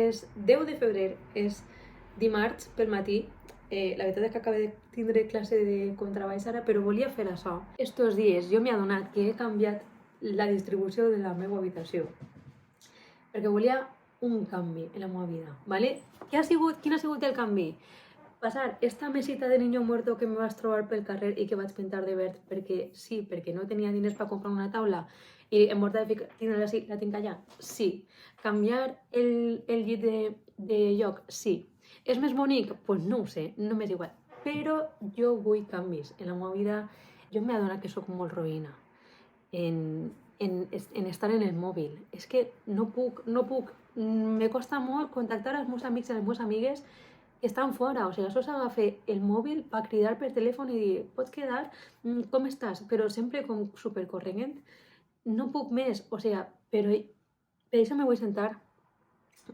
és 10 de febrer, és dimarts pel matí. La veritat és que acabo de tindre classe de contrabaix ara, però volia fer això. Estos dies jo m'he adonat que he canviat la distribució de la meva habitació, perquè volia un canvi en la meva vida, ¿vale? Quin ha sigut el canvi? Passar esta mesita de niño muerto que me vas trobar pel carrer i que vaig pintar de verd perquè sí, perquè no tenia diners per comprar una taula i en volta de tindre-la així, la tinc allà? Sí. Canviar el llit de lloc? Sí. És més bonic? Doncs pues no ho sé, no m'és igual. Però jo vull canvis en la meva vida. Jo m'he adonat que sóc molt roïna en estar en el mòbil. És que no puc. Me costa molt contactar els meus amics i les meves amigues que estan fora. O sigui, això s'agafa el mòbil per cridar per telèfon i dir, pots quedar? Com estàs? Però sempre com supercorrent. No puc més. O sigui, però per això me vull sentar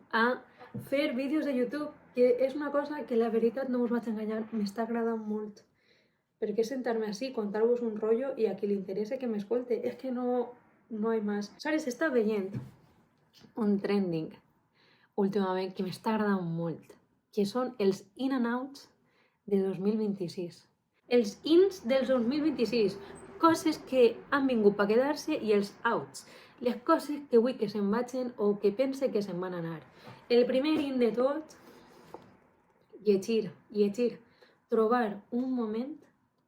a fer vídeos de YouTube, que és una cosa que la veritat no us vaig enganyar, m'està agradant molt. Perquè sentar-me així, contar-vos un rotllo i a qui li interessa que m'escolte. És que no hi més. Saps, està veient un trending últimament que m'està agradant molt, que són els in and outs de 2026. Els ins del 2026, coses que han vingut per quedar-se, i els outs, les coses que vull que se'n vagin o que pense que se'n van anar. El primer in de tot, llegir. Trobar un moment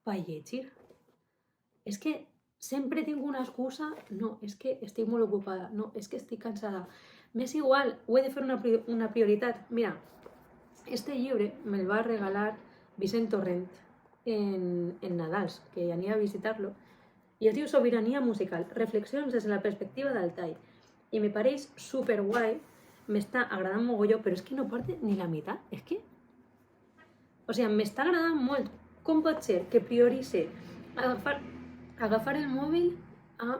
per llegir. És que sempre tinc una excusa, no, és que estic molt ocupada, no, és que estic cansada. M'és igual, ho he de fer una prioritat. Mira, este llibre me'l va regalar Vicent Torrent en Nadals, que anava a visitar-lo, i es diu Sobirania musical, reflexions des de la perspectiva d'Altai. I me pareix superguai, m'està agradant mogolló, però és que no porta ni la meitat, és que... O sigui, m'està agradant molt. Com pot ser que prioritze agafar el mòbil a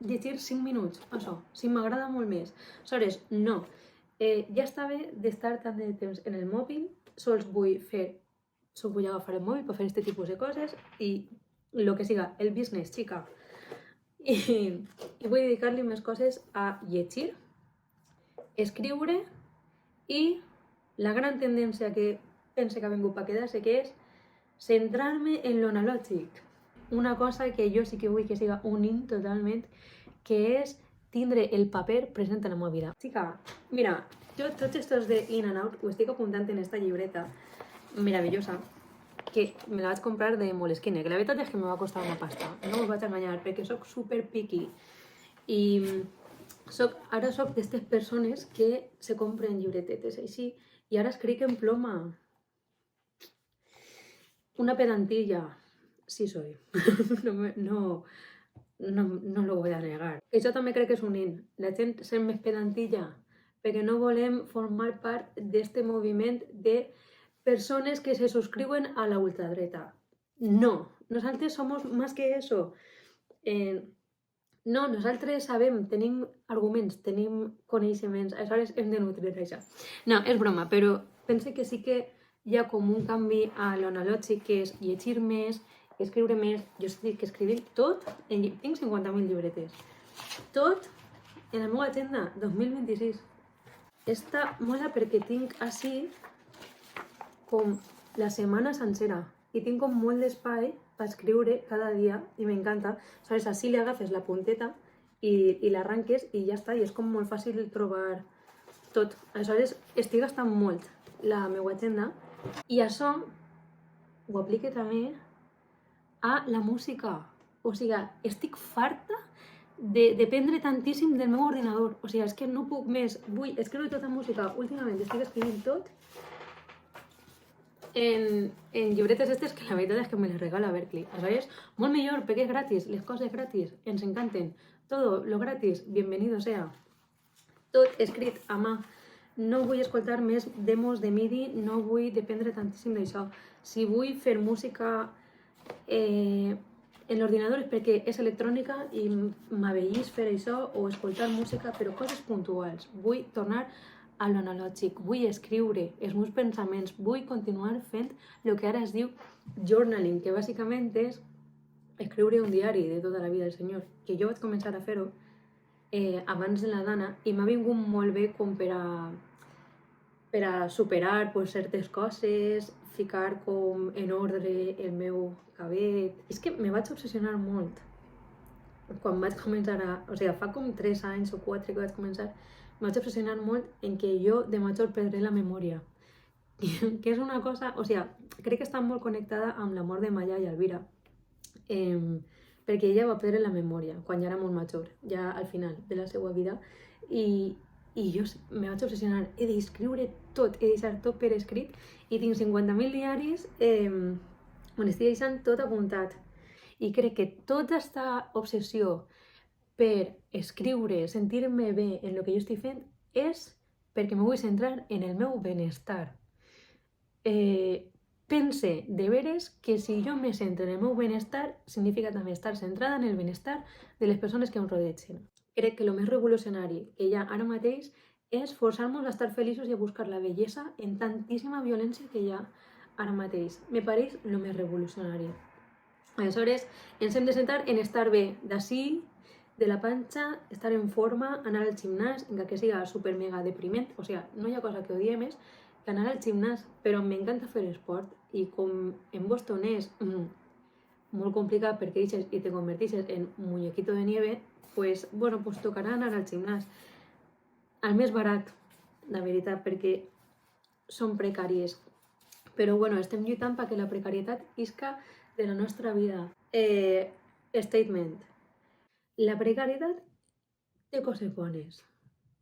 llegir 5 minuts? Això, si m'agrada molt més. Aleshores, no. Ja està bé d'estar tant de temps en el mòbil, sols vull agafar el mòbil per fer aquest tipus de coses i el que siga, el business, xica. I vull dedicar-li més coses a llegir, escriure i la gran tendència que pense que ha vingut per quedar-se, que és centrar-me en lo analògic. Una cosa que jo sí que vull que siga un in totalment, que és tindre el paper present en la meva vida. Xica, mira, jo tots estos de in and out ho estic apuntant en esta llibreta meravellosa, que me la vaig comprar de Moleskine, que la veritat és que me va costar una pasta, no us vaig enganyar, perquè soc super picky i ara soc d'aquestes persones que se compren llibretetes així i ara escric en ploma. Una pedantilla, sí soy, no lo voy a negar. Això també crec que és un in, la gent ser més pedantilla, perquè no volem formar part d'este moviment de persones que se suscriuen a la ultradreta. No, nosaltres somos más que eso. No, nosaltres sabem, tenim arguments, tenim coneixements, aleshores hem de nutrir això. No, és broma, però pense que sí que hi ha com un canvi a l'analògic, que és llegir més, escriure més. Jo estic escrivint tot, tinc 50.000 llibretes, tot en la meva agenda 2026. Està mola perquè tinc així com la setmana sencera i tinc com molt d'espai per escriure cada dia i m'encanta. Saps? Així li agafes la punteta i l'arranques i ja està, i és com molt fàcil trobar tot. Aleshores estic gastant molt la meva agenda i això ho aplique també a la música. O sigui, estic farta de dependre tantíssim del meu ordinador. O sigui, és que no puc més. Vull escriure tota música. Últimament estic escrivint tot en llibretes estes que la veritat és que me les regala Berkeley. Aleshores, molt millor, perquè és gratis, les coses gratis ens encanten. Todo lo gratis, bienvenido sea. Tot escrit a mà. No vull escoltar més demos de MIDI, no vull dependre tantíssim d'això. Si vull fer música en l'ordinador és perquè és electrònica i m'avellis fer això, o escoltar música, però coses puntuals. Vull tornar a l'analògic, vull escriure els meus pensaments, vull continuar fent el que ara es diu journaling, que bàsicament és escriure un diari de tota la vida del senyor, que jo vaig començar a fer-ho abans de la Dana i m'ha vingut molt bé com per a superar pues, certes coses, ficar com en ordre el meu cabet. És que me vaig obsessionar molt quan vaig començar o sigui, fa com 3 anys o 4 que vaig començar, me vaig obsessionar molt en que jo de major perdré la memòria. Que és una cosa, o sigui, crec que està molt connectada amb la mort de Maya i Elvira. Perquè ella va perdre la memòria quan ja era molt major, ja al final de la seva vida, i jo me vaig obsessionar, he d'escriure tot, he de deixar tot per escrit, i tinc 50.000 diaris on estic deixant tot apuntat. I crec que tota aquesta obsessió per escriure, sentir-me bé en el que jo estic fent, és perquè me vull centrar en el meu benestar. Pense de veres que si jo me centro en el meu benestar, significa també estar centrada en el benestar de les persones que em rodegen. Crec que el més revolucionari que hi ha ara mateix és forçar-nos a estar feliços i a buscar la bellesa en tantíssima violència que hi ha ara mateix. Me pareix el més revolucionari. Aleshores, ens hem de centrar en estar bé d'ací, de la panxa, estar en forma, anar al gimnàs, encara que siga super mega depriment, o sigui, no hi ha cosa que odie més que anar al gimnàs, però m'encanta fer esport, i com en Boston és molt complicat perquè deixes i te converteixes en muñequito de nieve, pues, bueno, pues tocarà anar al gimnàs. El més barat, la veritat, perquè són precàries. Però, bueno, estem lluitant perquè la precarietat isca de la nostra vida. Statement. La precarietat té coses bones.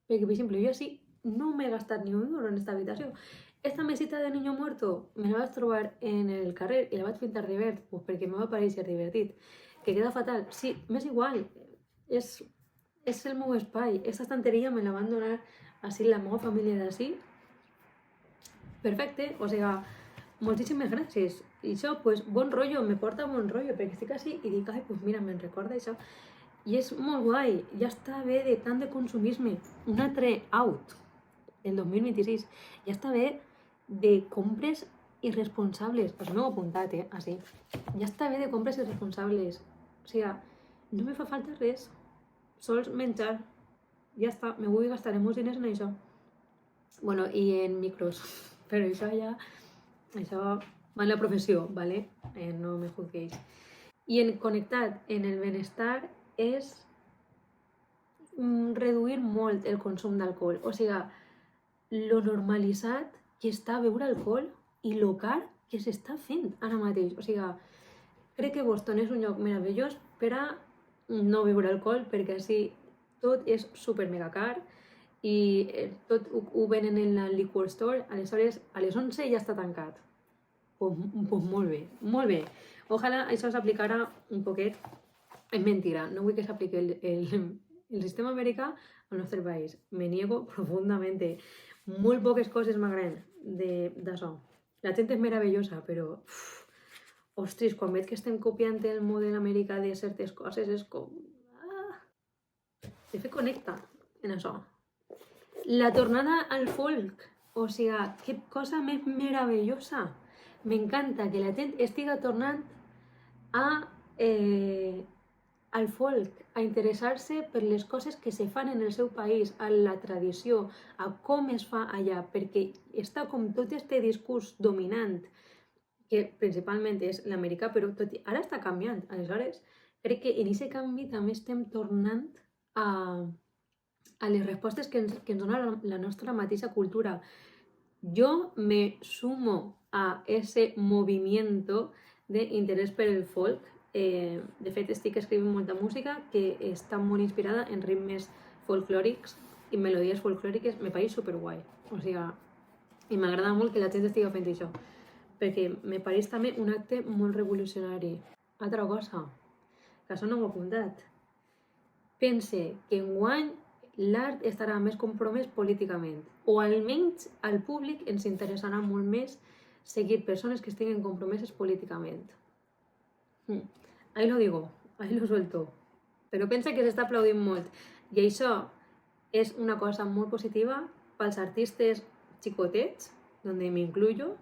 Perquè, per exemple, jo així no m'he gastat ni un euro en esta habitació. Esta mesita de niño muerto me la vaig trobar en el carrer i la vaig pintar de verd, pues perquè me va parèixer divertit. Que queda fatal. Sí, m'és igual. És el meu espai. Aquesta estanteria me la van donar així la meva família d'ací. Perfecte. O sigui, moltíssimes gràcies. I això, pues, bon rotllo, me porta bon rotllo, perquè estic així i dic, ai, pues mira, me'n recorda això. I és molt guai. Ja està bé de tant de consumisme. Un altre out del 2026. Ja està bé de compres irresponsables. Pues no ho he apuntat, així. Ja està bé de compres irresponsables. O sigui, no me fa falta res. Sols menjar. Ja està, me vull gastar els meus diners en això. Bueno, i en micros. Però això ja... Això va en la professió, ¿vale? No me juzguéis. I en connectat en el benestar és reduir molt el consum d'alcohol. O sigui, lo normalitzat que està beure alcohol i lo car que s'està fent ara mateix. O sigui, crec que Boston és un lloc meravellós per a no beure alcohol, perquè així tot és super mega car i tot ho venen en la liquor store. Aleshores, a les 11 ja està tancat. Pues molt bé, molt bé. Ojalà això s'aplicara un poquet. És mentira, no vull que s'apliqui el sistema americà al nostre país. Me niego profundamente. Molt poques coses m'agraden d'això. La gent és meravellosa, però... Ostres, quan veig que estem copiant el model americà de certes coses, és com... De fet, connecta en això. La tornada al folk. O sigui, que cosa més meravellosa. M'encanta que la gent estiga tornant al folk, a interessar-se per les coses que se fan en el seu país, a la tradició, a com es fa allà, perquè està com tot este discurs dominant, que principalment és l'americà, però ara està canviant. Aleshores, crec que en aquest canvi també estem tornant a les respostes que ens dona la nostra mateixa cultura. Jo me sumo a ese movimiento de interès per el folk. De fet, estic escrivint molta música que està molt inspirada en ritmes folclòrics i melodies folclòriques. Me pareix superguai. O sigui, i m'agrada molt que la gent estigui fent això, perquè me pareix també un acte molt revolucionari. Altra cosa, que això no ho he apuntat. Pense que enguany l'art estarà més compromès políticament, o almenys al públic ens interessarà molt més seguir persones que estiguin compromeses políticament. Ahí lo digo, ahí lo suelto. Però pensa que s'està aplaudint molt. I això és una cosa molt positiva pels artistes xicotets, donde me incluyo,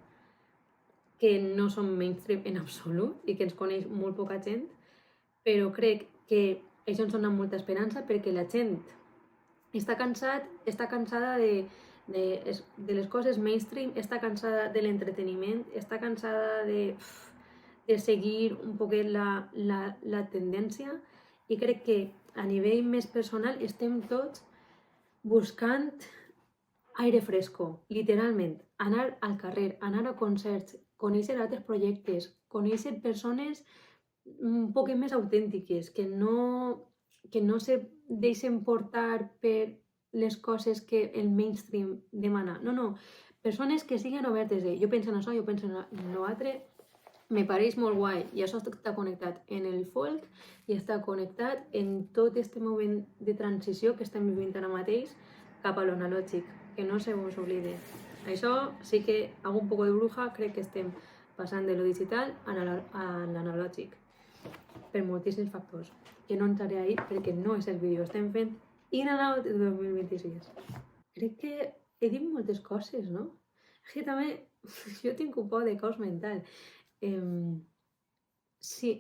que no són mainstream en absolut i que ens coneix molt poca gent, però crec que això ens dona molta esperança perquè la gent està cansada de les coses mainstream, està cansada de l'entreteniment, està cansada de seguir un poquet la tendència, i crec que a nivell més personal estem tots buscant aire fresco, literalment, anar al carrer, anar a concerts, conèixer altres projectes, conèixer persones un poc més autèntiques, que no se deixen portar per les coses que el mainstream demana. No, persones que siguin obertes. Jo penso en això, jo penso en l'altre, me pareix molt guai, i això està connectat en el folk i està connectat en tot aquest moment de transició que estem vivint ara mateix cap a l'analògic, que no se us oblide. Això sí que hago un poco de bruja, crec que estem passant de lo digital a l'analògic, per moltíssims factors, que no entraré ahí perquè no és el vídeo, estem fent In and Out 2026. Crec que he dit moltes coses, no? És que també jo tinc un poc de caos mental. Sí,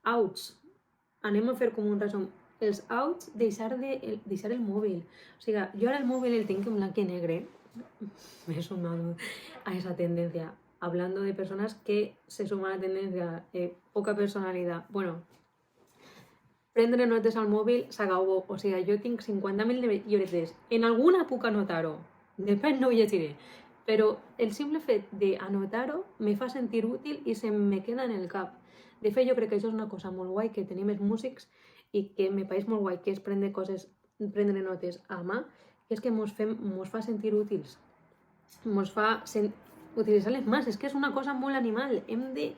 outs. Anem a fer com un resum. Els outs, deixar el mòbil. O sigui, jo ara el mòbil el tinc en blanc i negre. Me he sumado a esa tendencia. Hablando de personas que se suman a la tendencia, poca personalidad. Bueno, prendre notes al mòbil s'acabó. O sigui, jo tinc 50.000 llibretes. En alguna puc anotar-ho. Després no ho llegiré. Però el simple fet d'anotar-ho me fa sentir útil i se me queda en el cap. De fet, jo crec que això és una cosa molt guai que tenim els músics i que me pareix molt guai, que és prendre notes a mà, que és que mos fa sentir útils. Mos fa utilitzar les mans, és que és una cosa molt animal. Hem de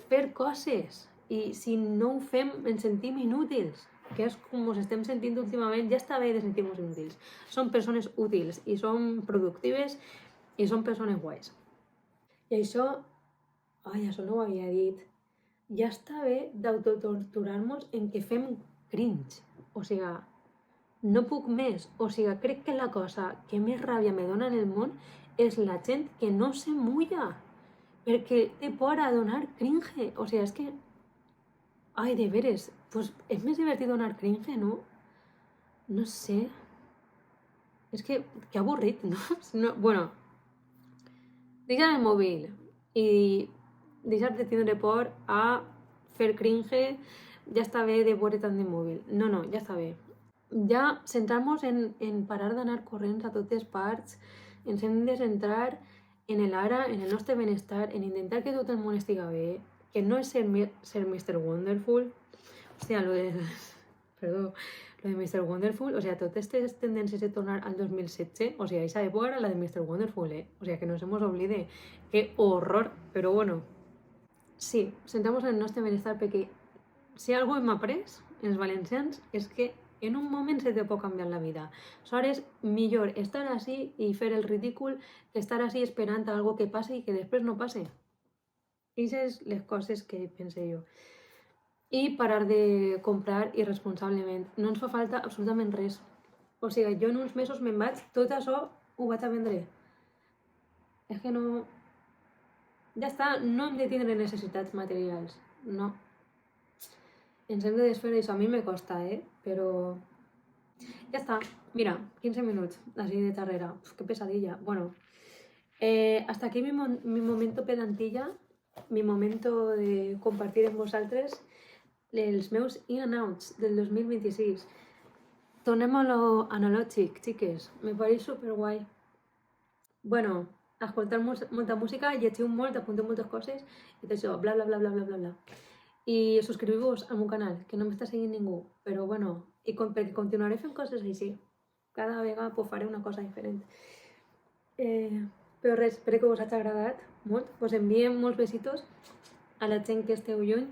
fer coses i si no ho fem ens sentim inútils, que és com ens estem sentint últimament. Ja està bé de sentir-nos inútils. Som persones útils i som productives i som persones guais. I això no ho havia dit. Ja està bé d'autotorturar-nos en què fem cringe. O sigui, no puc més. O sigui, crec que la cosa que més ràbia me dona en el món és la gent que no se mulla perquè té por a donar cringe. O sigui, és que... Ai, de veres, pues és més divertit donar cringe, no? No sé. És que avorrit, no? Bueno, deixar el mòbil i deixar de tindre por a fer cringe. Ja està bé de veure tant de mòbil. No, ja està bé. Ja centrar-nos en parar d'anar corrents a totes parts, ens hem de centrar en el ara, en el nostre benestar, en intentar que tot el món estiga bé, que no és ser Mr. Wonderful. Hòstia, lo de Mr. Wonderful, o sigui, totes aquestes tendències de tornar al 2016, o sigui, aquesta època era la de Mr. Wonderful, O sigui, que no se mos oblide. Que horror, però bueno. Sí, centramos en el nostre benestar perquè si algo hem après, els valencians, és que en un moment se te pot canviar la vida. Aleshores, millor estar així i fer el ridícul que estar així esperant a algo que passi i que després no passe. Aquestes són les coses que pensé jo. I parar de comprar irresponsablement. No ens fa falta absolutament res. O sigui, jo en uns mesos me'n vaig, tot això ho vaig a vendre. És que no... Ja està, no hem de tindre necessitats materials. No. Ens hem de desfer d'això. A mi me costa, Però... Ja està. Mira, 15 minuts, així de xarrera. Que pesadilla. Bueno. Hasta aquí mi momento pedantilla. Mi momento de compartir amb vosaltres els meus in and outs del 2026. Tornem a lo analògic, xiques. Me pareix superguai. Bueno, escoltar molta música, llegiu molt, apunteu moltes coses i d'això, bla, bla, bla, bla, bla, bla. I subscriviu-vos al meu canal, que no m'està seguint ningú. Però bueno, perquè continuaré fent coses així. Cada vegada faré una cosa diferent. Però res, espero que us hagi agradat molt. Us enviem molts besitos a la gent que esteu lluny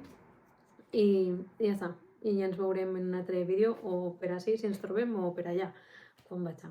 i ja està. I ja ens veurem en un altre vídeo, o per així si ens trobem, o per allà, quan vaig.